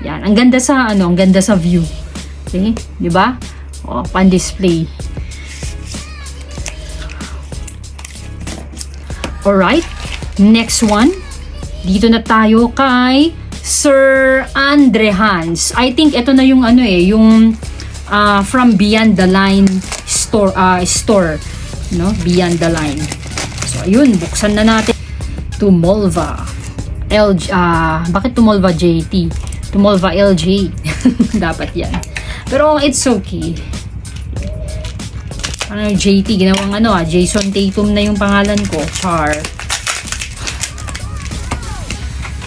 Yan, ang ganda sa ang ganda sa view. Okay, 'di ba? O, pan-display. Alright, next one. Dito na tayo kay Sir Andre Hans. I think ito na yung yung from Beyond the Line store, no? Beyond the Line. So ayun, buksan na natin. Tumolva LG, bakit Tumolva JT? Tumolva LJ. Dapat yan. Pero it's okay. JT, ginawang Jason Tatum na yung pangalan ko. Char.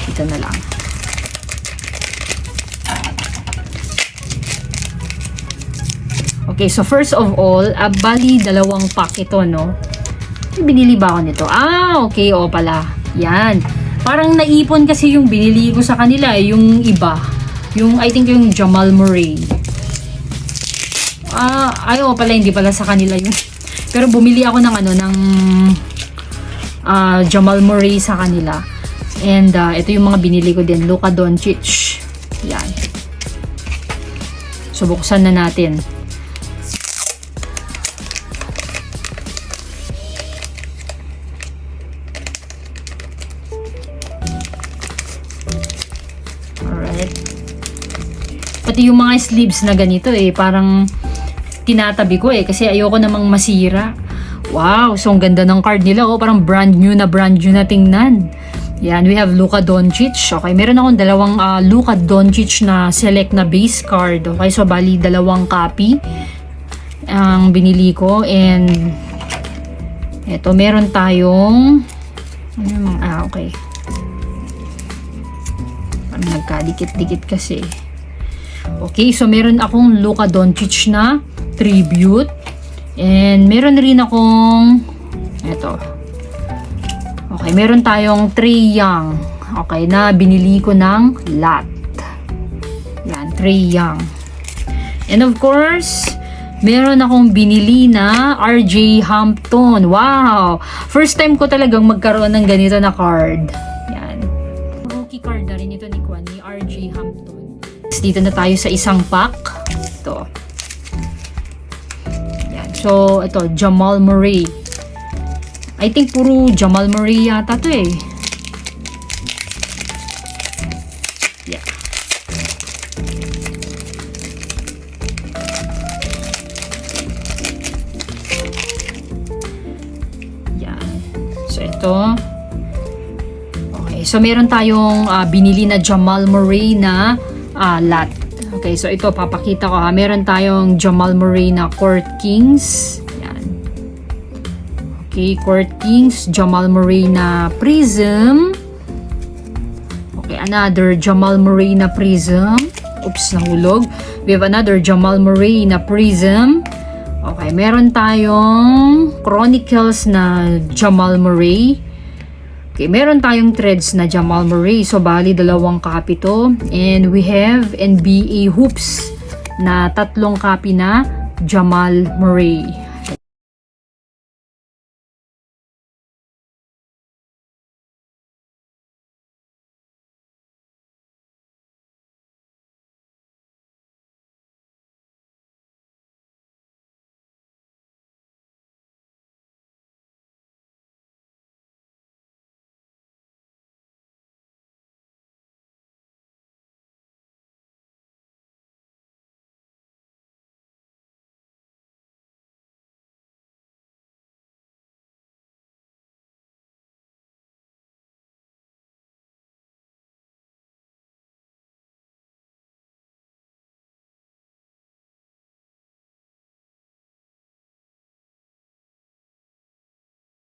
Ito na lang. Okay, so first of all, bali dalawang pack ito, no? Binili ba ako nito? Okay, pala. Yan. Parang naipon kasi yung binili ko sa kanila, yung iba. Yung, I think yung Jamal Murray. Pala, hindi pala sa kanila yung... Pero bumili ako ng Jamal Murray sa kanila. And, ito yung mga binili ko din. Luka Doncic. Yan. So, buksan na natin. Pati yung mga sleeves na ganito parang tinatabi ko kasi ayoko namang masira. Wow, so ang ganda ng card nila, parang brand new na tingnan. Yan, we have Luka Doncic. Okay, meron akong dalawang Luka Doncic na select na base card. Okay, so bali dalawang copy ang binili ko. And eto, meron tayong okay. Parang nagkadikit-dikit kasi. Okay, so meron akong Luka Doncic na tribute. And meron rin akong eto. Okay, meron tayong Trae Young. Okay, na binili ko ng lot. Yan, Trae Young. And of course, meron akong binili na RJ Hampton. Wow! First time ko talagang magkaroon ng ganito na card. Yan. Rookie card na rin ito ni RJ Hampton. Dito na tayo sa isang pack. Ito. Yan. So, ito, Jamal Murray. I think puro Jamal Murray yata to Yeah. Yan. So, ito. Okay. So, meron tayong binili na Jamal Murray na lot. Okay, so ito papakita ko meron tayong Jamal Murray na Court Kings. Yan. Okay, Court Kings, Jamal Murray na Prism. Okay, another Jamal Murray na Prism. Oops, nahulog. We have another Jamal Murray na Prism. Okay, meron tayong Chronicles na Jamal Murray. Okay, meron tayong threads na Jamal Murray. So, bali, dalawang copy to. And we have NBA Hoops na 3 copy na Jamal Murray.